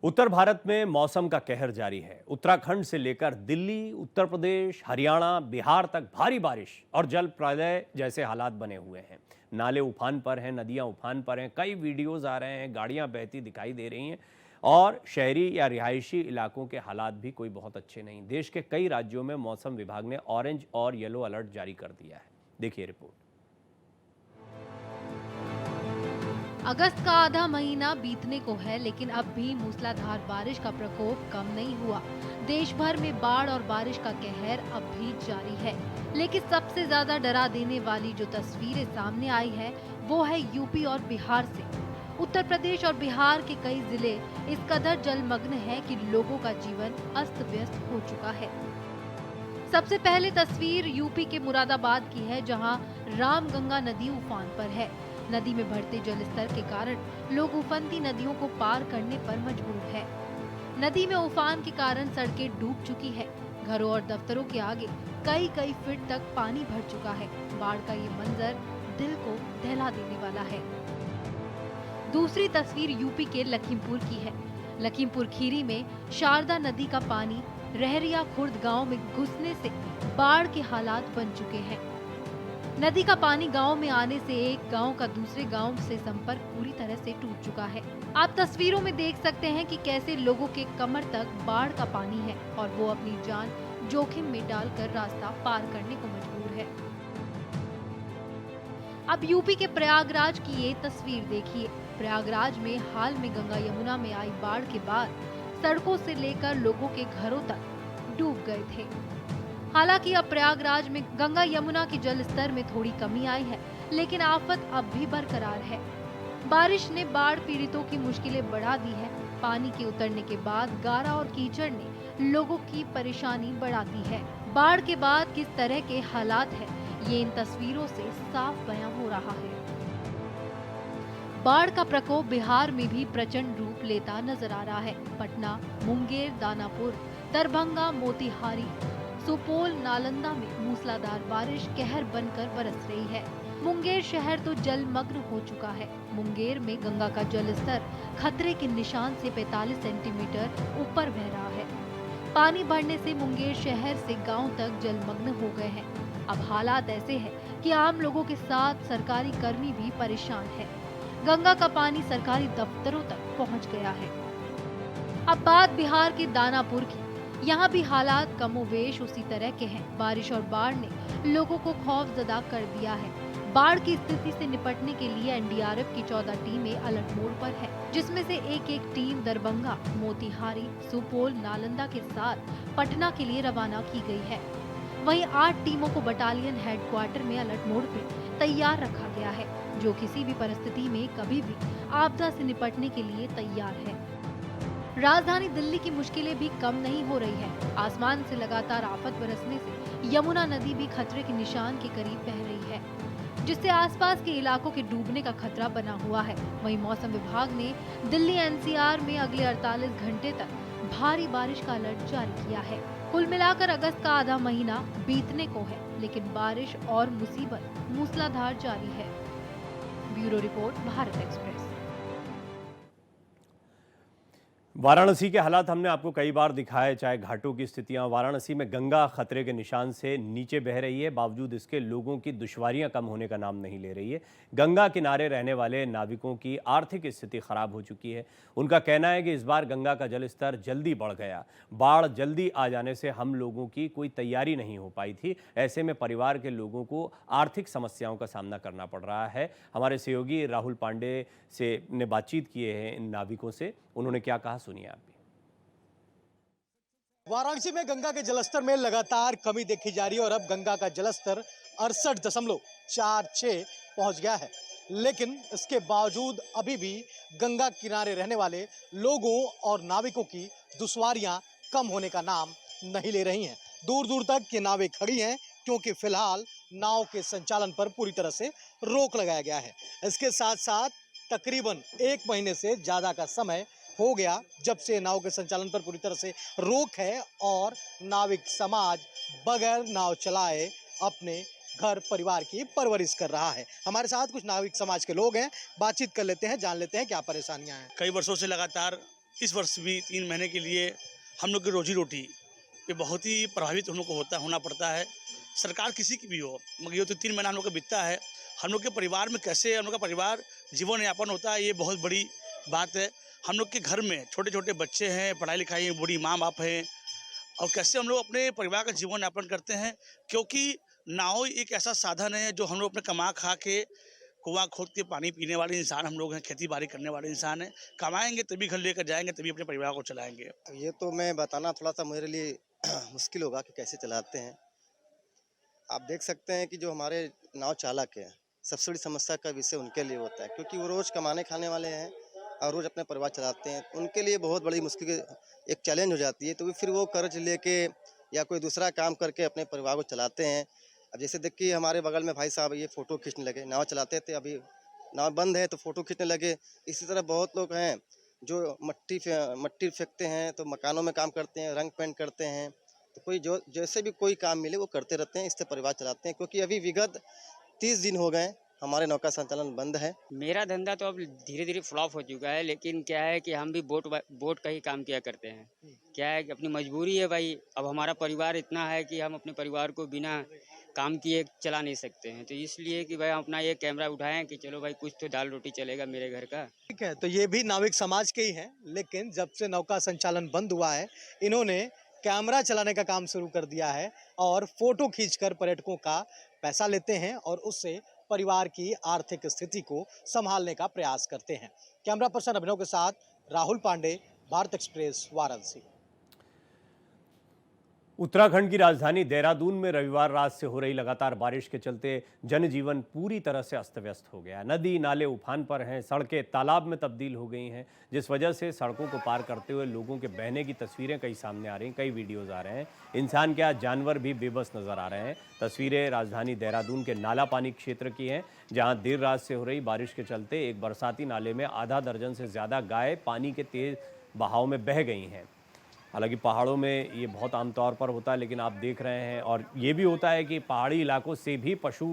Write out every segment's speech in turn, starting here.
उत्तर भारत में मौसम का कहर जारी है। उत्तराखंड से लेकर दिल्ली, उत्तर प्रदेश, हरियाणा, बिहार तक भारी बारिश और जल प्रलय जैसे हालात बने हुए हैं। नाले उफान पर हैं, नदियां उफान पर हैं, कई वीडियोज आ रहे हैं, गाड़ियां बहती दिखाई दे रही हैं और शहरी या रिहायशी इलाकों के हालात भी कोई बहुत अच्छे नहीं। देश के कई राज्यों में मौसम विभाग ने ऑरेंज और येलो अलर्ट जारी कर दिया है। देखिए रिपोर्ट। अगस्त का आधा महीना बीतने को है, लेकिन अब भी मूसलाधार बारिश का प्रकोप कम नहीं हुआ। देश भर में बाढ़ और बारिश का कहर अब भी जारी है। लेकिन सबसे ज्यादा डरा देने वाली जो तस्वीरें सामने आई है वो है यूपी और बिहार से। उत्तर प्रदेश और बिहार के कई जिले इस कदर जलमग्न हैं कि लोगों का जीवन अस्त व्यस्त हो चुका है। सबसे पहले तस्वीर यूपी के मुरादाबाद की है, जहां रामगंगा नदी उफान पर है। नदी में बढ़ते जलस्तर के कारण लोग उफनती नदियों को पार करने पर मजबूर है। नदी में उफान के कारण सड़कें डूब चुकी है। घरों और दफ्तरों के आगे कई कई फीट तक पानी भर चुका है। बाढ़ का ये मंजर दिल को दहला देने वाला है। दूसरी तस्वीर यूपी के लखीमपुर की है। लखीमपुर खीरी में शारदा नदी का पानी रहरिया खुर्द गांव में घुसने से बाढ़ के हालात बन चुके हैं। नदी का पानी गांव में आने से एक गांव का दूसरे गांव से संपर्क पूरी तरह से टूट चुका है। आप तस्वीरों में देख सकते हैं कि कैसे लोगों के कमर तक बाढ़ का पानी है और वो अपनी जान जोखिम में डालकर रास्ता पार करने को मजबूर है। अब यूपी के प्रयागराज की ये तस्वीर देखिए। प्रयागराज में हाल में गंगा यमुना में आई बाढ़ के बाद सड़कों से लेकर लोगों के घरों तक डूब गए थे। हालांकि अब प्रयागराज में गंगा यमुना के जल स्तर में थोड़ी कमी आई है, लेकिन आफत अब भी बरकरार है। बारिश ने बाढ़ पीड़ितों की मुश्किलें बढ़ा दी है। पानी के उतरने के बाद गारा और कीचड़ ने लोगों की परेशानी बढ़ा दी है। बाढ़ के बाद किस तरह के हालात है, ये इन तस्वीरों से साफ बयां हो रहा है। बाढ़ का प्रकोप बिहार में भी प्रचंड रूप लेता नजर आ रहा है। पटना, मुंगेर, दानापुर, दरभंगा, मोतिहारी, सुपौल, नालंदा में मूसलाधार बारिश कहर बनकर बरस रही है। मुंगेर शहर तो जलमग्न हो चुका है। मुंगेर में गंगा का जल स्तर खतरे के निशान से 45 सेंटीमीटर ऊपर बह रहा है। पानी बढ़ने से मुंगेर शहर से गांव तक जलमग्न हो गए हैं। अब हालात ऐसे हैं कि आम लोगों के साथ सरकारी कर्मी भी परेशान है। गंगा का पानी सरकारी दफ्तरों तक पहुंच गया है। अब बात बिहार के दानापुर की। यहाँ भी हालात कमोवेश उसी तरह के हैं। बारिश और बाढ़ ने लोगों को खौफजदा कर दिया है। बाढ़ की स्थिति से निपटने के लिए एनडीआरएफ की 14 टीमें अलर्ट मोड पर है, जिसमें से एक टीम दरभंगा, मोतिहारी, सुपौल, नालंदा के साथ पटना के लिए रवाना की गई है। वहीं 8 टीमों को बटालियन हेडक्वार्टर में अलर्ट मोड पे तैयार रखा गया है, जो किसी भी परिस्थिति में कभी भी आपदा से निपटने के लिए तैयार है। राजधानी दिल्ली की मुश्किलें भी कम नहीं हो रही है। आसमान से लगातार आफत बरसने से यमुना नदी भी खतरे के निशान के करीब बह रही है, जिससे आसपास के इलाकों के डूबने का खतरा बना हुआ है। वहीं मौसम विभाग ने दिल्ली एनसीआर में अगले 48 घंटे तक भारी बारिश का अलर्ट जारी किया है। कुल मिलाकर अगस्त का आधा महीना बीतने को है, लेकिन बारिश और मुसीबत मूसलाधार जारी है। Bureau report, Bharat express. Varanasi के हालात हमने आपको कई बार दिखाए, चाहे घाटों की स्थितियां। वाराणसी में गंगा खतरे के निशान से नीचे बह रही है, बावजूद इसके लोगों की दुश्वारियां कम होने का नाम नहीं ले रही है। गंगा किनारे रहने वाले नाविकों की आर्थिक स्थिति खराब हो चुकी है। उनका कहना है कि इस बार गंगा का जल स्तर जल्दी बढ़ गया। बाढ़ जल्दी आ जाने से हम लोगों की कोई तैयारी नहीं हो पाई थी। ऐसे में परिवार के लोगों को आर्थिक समस्याओं का सामना करना पड़ रहा है। हमारे सहयोगी राहुल पांडे से ने बातचीत किए हैं इन नाविकों से। उन्होंने क्या कहा, सुनिए आप भी। वाराणसी में गंगा के जलस्तर में लगातार कमी देखी जा रही है और अब गंगा का जलस्तर 68.46 पहुंच गया है। लेकिन इसके बावजूद अभी भी गंगा किनारे रहने वाले लोगों और नाविकों की दुश्वारियां कम होने का नाम नहीं ले रही हैं। दूर दूर तक ये नावें खड़ी हैं, क्योंकि फिलहाल नाव के संचालन पर पूरी तरह से रोक लगाया गया है। इसके साथ साथ तकरीबन 1 महीने से ज्यादा का समय हो गया जब से नाव के संचालन पर पूरी तरह से रोक है और नाविक समाज बगैर नाव चलाए अपने घर परिवार की परवरिश कर रहा है। हमारे साथ कुछ नाविक समाज के लोग हैं, बातचीत कर लेते हैं, जान लेते हैं क्या परेशानियां हैं। कई वर्षों से लगातार इस वर्ष भी 3 महीने के लिए हम लोग की रोजी रोटी पे बहुत ही प्रभावित हम लोग को होना पड़ता है। सरकार किसी की भी हो, मगर ये तो 3 महीना हम लोग का बीतता है। हम लोग के परिवार में कैसे हम लोग का परिवार जीवन यापन होता है, ये बहुत बड़ी बात है। हम लोग के घर में छोटे छोटे बच्चे हैं, पढ़ाई लिखाई बूढ़ी माँ बाप हैं, और कैसे हम लोग अपने परिवार का जीवन यापन करते हैं, क्योंकि नाव एक ऐसा साधन है जो हम लोग अपने कमा खा के कुआं खोद के पानी पीने वाले इंसान हम लोग हैं, खेती बाड़ी करने वाले इंसान हैं। कमाएंगे तभी घर लेकर जाएंगे, तभी अपने परिवार को चलाएंगे। ये तो मैं बताना थोड़ा-सा मेरे लिए मुश्किल होगा कि कैसे चलाते हैं। आप देख सकते हैं कि जो हमारे नाव चालक हैं, सबसे बड़ी समस्या का विषय उनके लिए होता है, क्योंकि वो रोज़ कमाने खाने वाले हैं और रोज़ अपना परिवार चलाते हैं। उनके लिए बहुत बड़ी मुश्किल एक चैलेंज हो जाती है, तो फिर वो कर्ज लेके या कोई दूसरा काम करके अपने परिवार को चलाते हैं। अब जैसे देखिए हमारे बगल में भाई साहब ये फ़ोटो खींचने लगे, नाव चलाते थे, अभी नाव बंद है तो फ़ोटो खींचने लगे। इसी तरह बहुत लोग हैं जो मट्टी फेंकते हैं, तो मकानों में काम करते हैं, रंग पेंट करते हैं। तो कोई जो जैसे भी कोई काम मिले वो करते रहते हैं, इससे परिवार चलाते हैं, क्योंकि अभी विगत 30 दिन हो गए हमारे नौका संचालन बंद है। मेरा धंधा तो अब धीरे-धीरे फ्लॉप हो चुका है, लेकिन क्या है कि हम भी बोट का ही काम किया करते हैं। क्या है कि अपनी मजबूरी है भाई, अब हमारा परिवार इतना है कि हम अपने परिवार को बिना काम किए चला नहीं सकते हैं। तो इसलिए कि भाई हम अपना ये कैमरा उठाएँ कि चलो भाई कुछ तो दाल-रोटी चलेगा मेरे घर का। ठीक है, तो ये भी नाविक समाज के ही हैं, लेकिन जब से नौका संचालन बंद हुआ है, इन्होंने कैमरा चलाने का काम शुरू कर दिया है और फोटो खींचकर पर्यटकों का पैसा लेते हैं और उससे परिवार की आर्थिक स्थिति को संभालने का प्रयास करते हैं। कैमरा पर्सन अभिनव के साथ राहुल पांडे, भारत एक्सप्रेस, वाराणसी। उत्तराखंड की राजधानी देहरादून में रविवार रात से हो रही लगातार बारिश के चलते जनजीवन पूरी तरह से अस्त व्यस्त हो गया है। नदी नाले उफान पर हैं, सड़कें तालाब में तब्दील हो गई हैं, जिस वजह से सड़कों को पार करते हुए लोगों के बहने की तस्वीरें कई सामने आ रही हैं, कई वीडियोज आ रहे हैं। इंसान क्या जानवर भी बेबस नजर आ रहे हैं। तस्वीरें राजधानी देहरादून के नाला पानी क्षेत्र की हैं, जहाँ देर रात से हो रही बारिश के चलते एक बरसाती नाले में आधा दर्जन से ज़्यादा गाय पानी के तेज बहाव में बह गई हैं। हालांकि पहाड़ों में ये बहुत आमतौर पर होता है, लेकिन आप देख रहे हैं, और ये भी होता है कि पहाड़ी इलाकों से भी पशु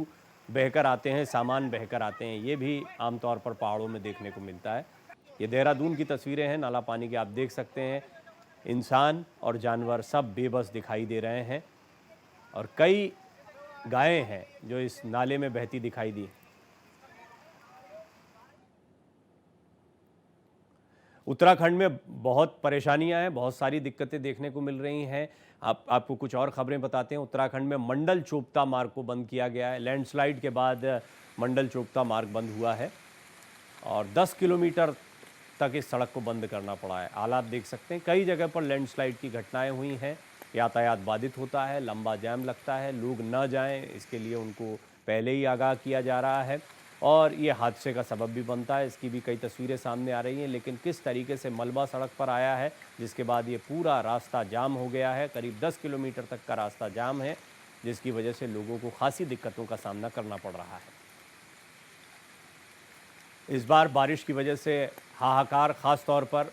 बहकर आते हैं, सामान बहकर आते हैं, ये भी आमतौर पर पहाड़ों में देखने को मिलता है। ये देहरादून की तस्वीरें हैं नाला पानी की, आप देख सकते हैं इंसान और जानवर सब बेबस दिखाई दे रहे हैं, और कई गायें हैं जो इस नाले में बहती दिखाई दी। उत्तराखंड में बहुत परेशानियां हैं, बहुत सारी दिक्कतें देखने को मिल रही हैं। आपको कुछ और खबरें बताते हैं। उत्तराखंड में मंडल चोपता मार्ग को बंद किया गया है। लैंडस्लाइड के बाद मंडल चोपता मार्ग बंद हुआ है और 10 किलोमीटर तक इस सड़क को बंद करना पड़ा है। हालात देख सकते हैं, कई जगह पर लैंडस्लाइड की घटनाएं हुई हैं, यातायात बाधित होता है, लंबा जाम लगता है, लोग न जाएं इसके लिए उनको पहले ही आगाह किया जा रहा है और ये हादसे का सबब भी बनता है। इसकी भी कई तस्वीरें सामने आ रही हैं, लेकिन किस तरीके से मलबा सड़क पर आया है, जिसके बाद ये पूरा रास्ता जाम हो गया है। करीब 10 किलोमीटर तक का रास्ता जाम है, जिसकी वजह से लोगों को खासी दिक्कतों का सामना करना पड़ रहा है। इस बार बारिश की वजह से हाहाकार खास तौर पर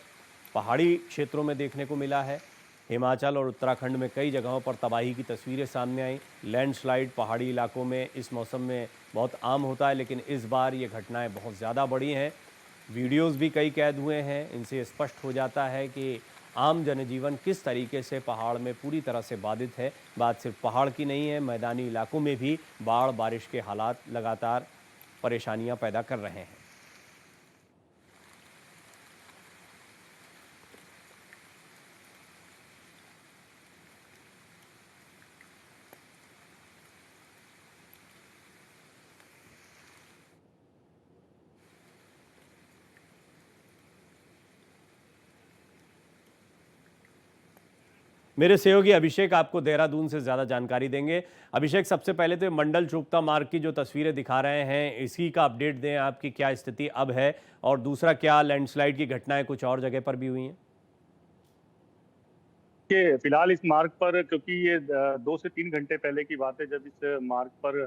पहाड़ी क्षेत्रों में देखने को मिला है। हिमाचल और उत्तराखंड में कई जगहों पर तबाही की तस्वीरें सामने आई। लैंडस्लाइड पहाड़ी इलाकों में इस मौसम में बहुत आम होता है, लेकिन इस बार ये घटनाएं बहुत ज़्यादा बड़ी हैं। वीडियोस भी कई कैद हुए हैं, इनसे स्पष्ट हो जाता है कि आम जनजीवन किस तरीके से पहाड़ में पूरी तरह से बाधित है। बात सिर्फ पहाड़ की नहीं है, मैदानी इलाकों में भी बाढ़ बारिश के हालात लगातार परेशानियां पैदा कर रहे हैं। मेरे सहयोगी अभिषेक आपको देहरादून से ज़्यादा जानकारी देंगे। अभिषेक, सबसे पहले तो मंडल चोपता मार्ग की जो तस्वीरें दिखा रहे हैं, इसी का अपडेट दें, आपकी क्या स्थिति अब है, और दूसरा क्या लैंडस्लाइड की घटनाएं कुछ और जगह पर भी हुई हैं? कि फिलहाल इस मार्ग पर, क्योंकि ये 2 से 3 घंटे पहले की बात है जब इस मार्ग पर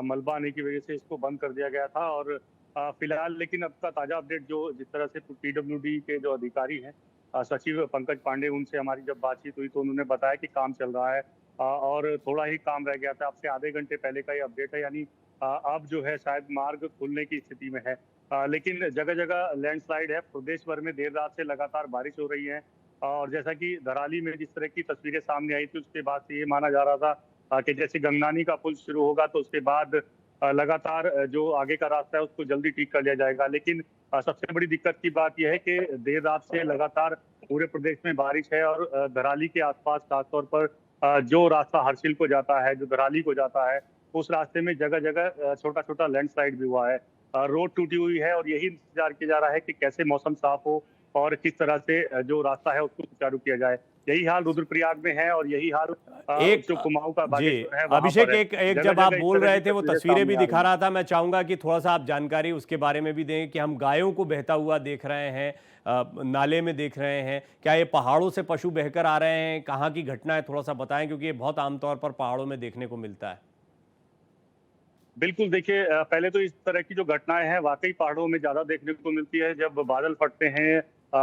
मलबा आने की वजह से इसको बंद कर दिया गया था, और फिलहाल लेकिन अब का ताज़ा अपडेट जो जिस तरह से पीडब्ल्यूडी के जो अधिकारी हैं, सचिव पंकज पांडे, उनसे हमारी जब बातचीत हुई तो उन्होंने बताया कि काम चल रहा है और थोड़ा ही काम रह गया था। अब से आधे घंटे पहले का ये अपडेट है, यानी अब जो है शायद मार्ग खुलने की स्थिति में है। लेकिन जगह जगह लैंडस्लाइड है। प्रदेश भर में देर रात से लगातार बारिश हो रही है और जैसा कि धराली में जिस तरह की तस्वीरें सामने आई थी उसके बाद से ये माना जा रहा था कि जैसे गंगनानी का पुल शुरू होगा तो उसके बाद लगातार जो आगे का रास्ता है उसको जल्दी ठीक कर लिया जाएगा। लेकिन सबसे बड़ी दिक्कत की बात यह है कि देर रात से लगातार पूरे प्रदेश में बारिश है और धराली के आसपास खासतौर पर जो रास्ता हर्षिल को जाता है, जो धराली को जाता है, उस रास्ते में जगह जगह छोटा छोटा लैंडस्लाइड भी हुआ है। रोड टूटी हुई है और यही इंतजार किया जा रहा है कि कैसे मौसम साफ हो और किस तरह से जो रास्ता है उसको सुचारू किया जाए। यही हाल रुद्रप्रयाग में है और यही हाल एक जो कुमाऊं का जी बागेश्वर है वहां अभिषेक, पर है। एक एक जगह जब आप जगह इस बोल तरह रहे की थे वो तस्वीरें तस्वीरें भी सामने आ दिखा रही हैं। रहा था, मैं चाहूंगा कि थोड़ा सा आप जानकारी उसके बारे में भी दें कि हम गायों को बहता हुआ देख रहे हैं, नाले में देख रहे हैं, क्या ये पहाड़ों से पशु बहकर आ रहे हैं, कहाँ की घटना है, थोड़ा सा बताएं क्योंकि ये बहुत आमतौर पर पहाड़ों में देखने को मिलता है। बिल्कुल, देखिए पहले तो इस तरह की जो घटनाएं हैं वाकई पहाड़ों में ज्यादा देखने को मिलती है। जब बादल फटते हैं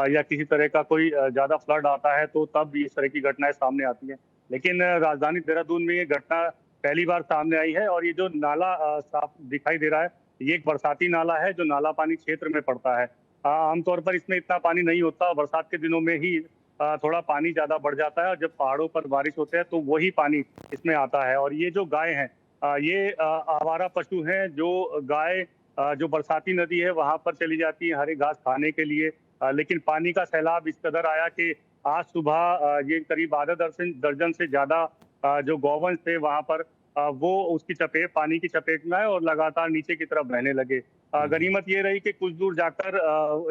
या किसी तरह का कोई ज्यादा फ्लड आता है तो तब इस तरह की घटनाएं सामने आती हैं। लेकिन राजधानी देहरादून में ये घटना पहली बार सामने आई है और ये जो नाला साफ दिखाई दे रहा है, ये एक बरसाती नाला है जो नाला पानी क्षेत्र में पड़ता है। आमतौर पर इसमें इतना पानी नहीं होता, बरसात के दिनों में ही थोड़ा पानी ज्यादा बढ़ जाता है और जब पहाड़ों पर बारिश होते हैं तो वही पानी इसमें आता है। और ये जो गाय हैं, ये आवारा पशु हैं। जो गाय जो बरसाती नदी है वहां पर चली जाती है हरे घास खाने के लिए, लेकिन पानी का सैलाब इस कदर आया कि आज सुबह ये करीब आधा दर्जन से ज्यादा जो गौवंश थे वहां पर वो उसकी चपेट पानी की चपेट में आए और लगातार नीचे की तरफ बहने लगे। गनीमत ये रही कि कुछ दूर जाकर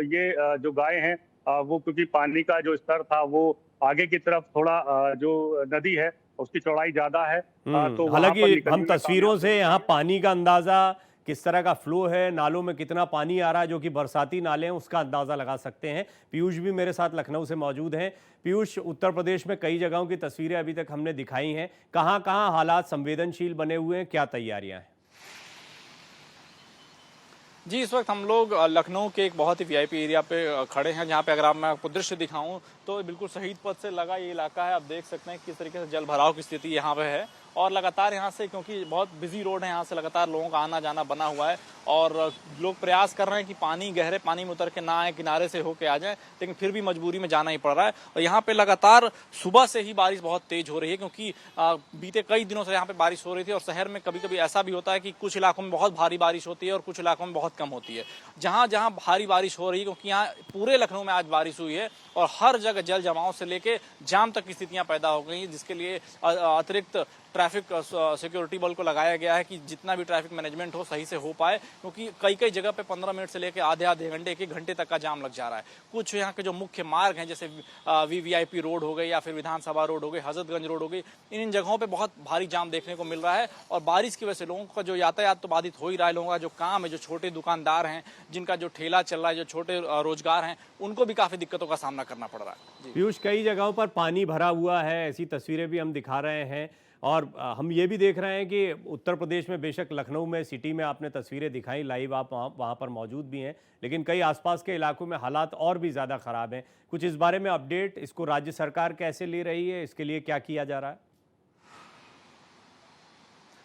ये जो गाय हैं वो, क्योंकि पानी का जो स्तर था वो आगे की तरफ थोड़ा जो नदी है उसकी चौड़ाई ज्यादा है, तो वहां पर हालांकि निकलने हम में तस्वीरों कामयाब से रही यहाँ है। पानी का अंदाजा, किस तरह का फ्लो है, नालों में कितना पानी आ रहा है, जो कि बरसाती नाले हैं, उसका अंदाजा लगा सकते हैं। पीयूष भी मेरे साथ लखनऊ से मौजूद हैं। पीयूष, उत्तर प्रदेश में कई जगहों की तस्वीरें अभी तक हमने दिखाई हैं, कहाँ कहाँ हालात संवेदनशील बने हुए हैं, क्या तैयारियां हैं? जी, इस वक्त हम लोग लखनऊ के एक बहुत ही वीआईपी एरिया पे खड़े हैं, जहाँ पे अगर मैं आपको दृश्य दिखाऊं तो बिल्कुल शहीद पथ से लगा ये इलाका है। आप देख सकते हैं किस तरीके से जल भराव की स्थिति यहाँ पे है और लगातार यहाँ से, क्योंकि बहुत बिजी रोड है, यहाँ से लगातार लोगों का आना जाना बना हुआ है और लोग प्रयास कर रहे हैं कि गहरे पानी में उतर के ना आए, किनारे से होके आ जाए, लेकिन फिर भी मजबूरी में जाना ही पड़ रहा है। और यहाँ पे लगातार सुबह से ही बारिश बहुत तेज हो रही है, क्योंकि बीते कई दिनों से यहाँ पे बारिश हो रही थी और शहर में कभी कभी ऐसा भी होता है कि कुछ इलाकों में बहुत भारी बारिश होती है और कुछ इलाकों में बहुत कम होती है। जहाँ जहाँ भारी बारिश हो रही है, क्योंकि यहाँ पूरे लखनऊ में आज बारिश हुई है और हर जगह जल जमाव से लेके जाम तक की स्थितियां पैदा हो गई हैं, जिसके लिए अतिरिक्त ट्रैफिक सिक्योरिटी बल को लगाया गया है कि जितना भी ट्रैफिक मैनेजमेंट हो सही से हो पाए, क्योंकि कई कई जगह पे 15 मिनट से लेकर आधे घंटे, एक घंटे तक का जाम लग जा रहा है। कुछ यहाँ के जो मुख्य मार्ग हैं, जैसे वीवीआईपी रोड हो गई या फिर विधानसभा रोड हो गई, हजरतगंज रोड हो गई, इन जगहों पे बहुत भारी जाम देखने को मिल रहा है और बारिश की वजह से लोगों का जो यातायात तो बाधित हो ही रहा है। लोगों का जो काम है, जो छोटे दुकानदार हैं, जिनका जो ठेला चल रहा है, जो छोटे रोजगार हैं, उनको भी काफी दिक्कतों का सामना करना पड़ रहा है। पीयूष, कई जगहों पर पानी भरा हुआ है, ऐसी तस्वीरें भी हम दिखा रहे हैं और हम ये भी देख रहे हैं कि उत्तर प्रदेश में, बेशक लखनऊ में सिटी में आपने तस्वीरें दिखाई लाइव, आप वहाँ पर मौजूद भी हैं, लेकिन कई आसपास के इलाकों में हालात और भी ज़्यादा ख़राब हैं। कुछ इस बारे में अपडेट, इसको राज्य सरकार कैसे ले रही है, इसके लिए क्या किया जा रहा है?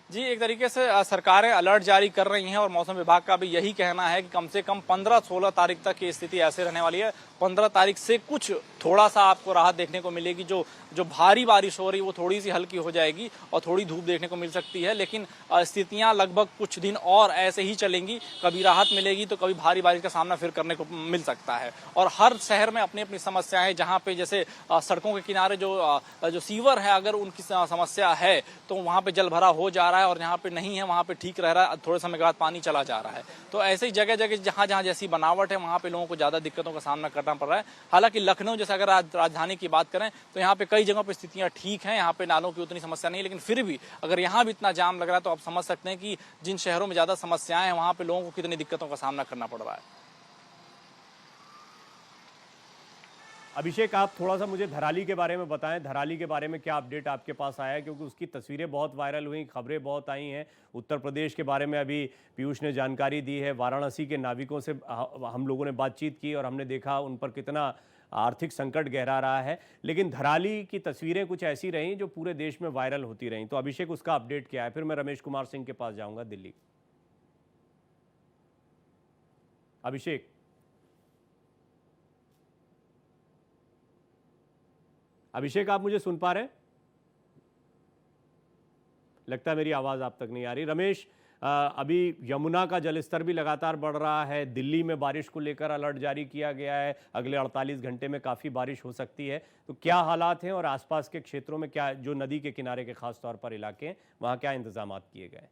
जी, एक तरीके से सरकारें अलर्ट जारी कर रही हैं और मौसम विभाग का भी यही कहना है कि कम से कम 15-16 तारीख तक की स्थिति ऐसे रहने वाली है। 15 तारीख से कुछ थोड़ा सा आपको राहत देखने को मिलेगी। जो भारी बारिश हो रही है वो थोड़ी सी हल्की हो जाएगी और थोड़ी धूप देखने को मिल सकती है, लेकिन स्थितियां लगभग कुछ दिन और ऐसे ही चलेंगी। कभी राहत मिलेगी तो कभी भारी बारिश का सामना फिर करने को मिल सकता है। और हर शहर में अपनी अपनी समस्याएं हैं। जहाँ पे जैसे सड़कों के किनारे जो सीवर है, अगर उनकी समस्या है तो वहाँ पे जल भरा हो जा रहा है और जहाँ पे नहीं है वहाँ पे ठीक रह रहा है, थोड़े समय के बाद पानी चला जा रहा है। तो ऐसे ही जगह जगह जहाँ जहाँ जैसी बनावट है वहाँ पे लोगों को ज्यादा दिक्कतों का सामना करना पड़ रहा है। हालांकि लखनऊ जैसे अगर राजधानी की बात करें तो यहाँ पे कई जगहों पे स्थितियां ठीक हैं, यहाँ पे नालों की उतनी समस्या नहीं है, लेकिन फिर भी अगर यहाँ भी इतना जाम लग रहा है तो आप समझ सकते हैं कि जिन शहरों में ज्यादा समस्याएं हैं वहाँ पे लोगों को कितनी दिक्कतों का सामना करना पड़ रहा है। अभिषेक, आप थोड़ा सा मुझे धराली के बारे में बताएं, धराली के बारे में क्या अपडेट आपके पास आया है, क्योंकि उसकी तस्वीरें बहुत वायरल हुई, खबरें बहुत आई हैं। उत्तर प्रदेश के बारे में अभी पीयूष ने जानकारी दी है, वाराणसी के नाविकों से हम लोगों ने बातचीत की और हमने देखा उन पर कितना आर्थिक संकट गहरा रहा है, लेकिन धराली की तस्वीरें कुछ ऐसी रहीं जो पूरे देश में वायरल होती रहीं। तो अभिषेक, उसका अपडेट क्या है? फिर मैं रमेश कुमार सिंह के पास जाऊँगा दिल्ली। अभिषेक, अभिषेक आप मुझे सुन पा रहे हैं? लगता है मेरी आवाज आप तक नहीं आ रही। रमेश, अभी यमुना का जलस्तर भी लगातार बढ़ रहा है। दिल्ली में बारिश को लेकर अलर्ट जारी किया गया है, अगले 48 घंटे में काफ़ी बारिश हो सकती है। तो क्या हालात हैं और आसपास के क्षेत्रों में क्या, जो नदी के किनारे के खास तौर पर इलाके हैं, वहाँ क्या इंतजामात किए गए?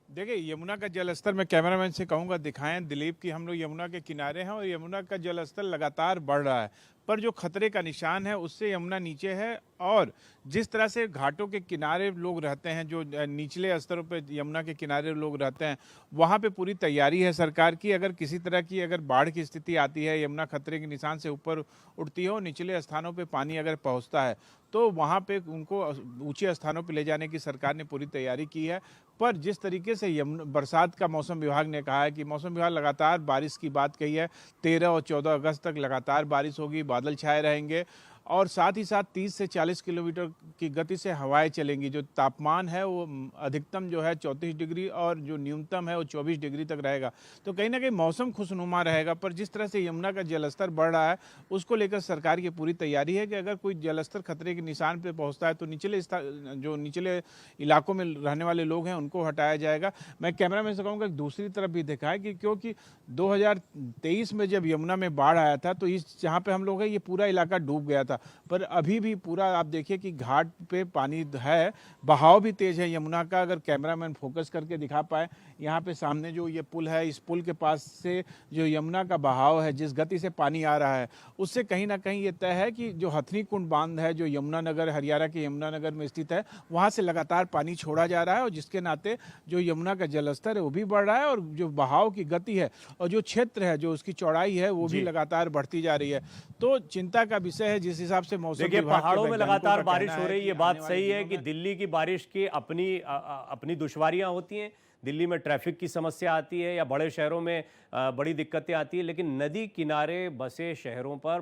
देखिए, यमुना का जलस्तर मैं कैमरामैन से कहूँगा दिखाएं दिलीप कि हम लोग यमुना के किनारे हैं और यमुना का जलस्तर लगातार बढ़ रहा है, पर जो खतरे का निशान है उससे यमुना नीचे है। और जिस तरह से घाटों के किनारे लोग रहते हैं, जो निचले स्तरों पे यमुना के किनारे लोग रहते हैं, वहाँ पे पूरी तैयारी है सरकार की। अगर किसी तरह की अगर बाढ़ की स्थिति आती है, यमुना खतरे के निशान से ऊपर उठती हो, निचले स्थानों पे पानी अगर पहुँचता है, तो वहाँ पे उनको ऊंचे स्थानों पे ले जाने की सरकार ने पूरी तैयारी की है। पर जिस तरीके से बरसात का मौसम विभाग ने कहा है कि मौसम विभाग लगातार बारिश की बात कही है, 13 और 14 अगस्त तक लगातार बारिश होगी, बादल छाए रहेंगे और साथ ही साथ 30 से 40 किलोमीटर की गति से हवाएं चलेंगी। जो तापमान है वो अधिकतम जो है 34 डिग्री और जो न्यूनतम है वो 24 डिग्री तक रहेगा। तो कहीं ना कहीं मौसम खुशनुमा रहेगा। पर जिस तरह से यमुना का जलस्तर बढ़ रहा है, उसको लेकर सरकार की पूरी तैयारी है कि अगर कोई जलस्तर खतरे के निशान पर पहुँचता है तो जो निचले इलाकों में रहने वाले लोग हैं उनको हटाया जाएगा। मैं कैमरामैन से कहूँगा दूसरी तरफ भी देखा है कि क्योंकि 2023 में जब यमुना में बाढ़ आया था तो इस जहाँ पे हम लोग हैं ये पूरा इलाका डूब गया था, पर अभी भी पूरा आप देखिए कि घाट पे पानी है, बहाव भी तेज है यमुना का। अगर कैमरामैन फोकस करके दिखा पाए, यहाँ पे सामने जो ये पुल है, इस पुल के पास से जो यमुना का बहाव है, जिस गति से पानी आ रहा है, उससे कहीं ना कहीं ये तय है कि जो हथनी कुंड बांध है, जो यमुनानगर, हरियाणा के यमुनानगर में स्थित है, वहाँ से लगातार पानी छोड़ा जा रहा है और जिसके नाते जो यमुना का जलस्तर है वो भी बढ़ रहा है और जो बहाव की गति है और जो क्षेत्र है, जो उसकी चौड़ाई है, वो भी लगातार बढ़ती जा रही है। तो चिंता का विषय है जिस हिसाब से मौसम देखिए, विभाग के पहाड़ों में लगातार बारिश कहना हो है रही है, कि ये बात आने वाले सही है दिनों कि में दिल्ली की बारिश की अपनी दुश्वारियां होती हैं। दिल्ली में ट्रैफिक की समस्या आती है या बड़े शहरों में बड़ी दिक्कतें आती है, लेकिन नदी किनारे बसे शहरों पर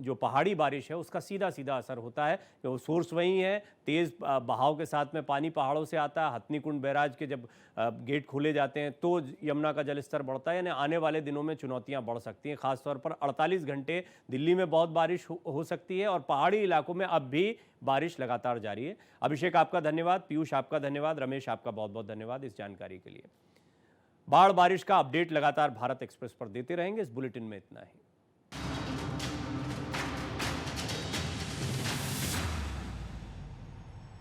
जो पहाड़ी बारिश है उसका सीधा सीधा असर होता है कि वो सोर्स वही है। तेज़ बहाव के साथ में पानी पहाड़ों से आता है। हथनी कुंड बैराज के जब गेट खोले जाते हैं तो यमुना का जलस्तर बढ़ता है। यानी आने वाले दिनों में चुनौतियां बढ़ सकती हैं। खासतौर पर 48 घंटे दिल्ली में बहुत बारिश हो सकती है और पहाड़ी इलाकों में अब भी बारिश लगातार जारी है। अभिषेक, आपका धन्यवाद। पीयूष, आपका धन्यवाद। रमेश, आपका बहुत बहुत धन्यवाद इस जानकारी के लिए। बाढ़ बारिश का अपडेट लगातार भारत एक्सप्रेस पर देते रहेंगे। इस बुलेटिन में इतना ही।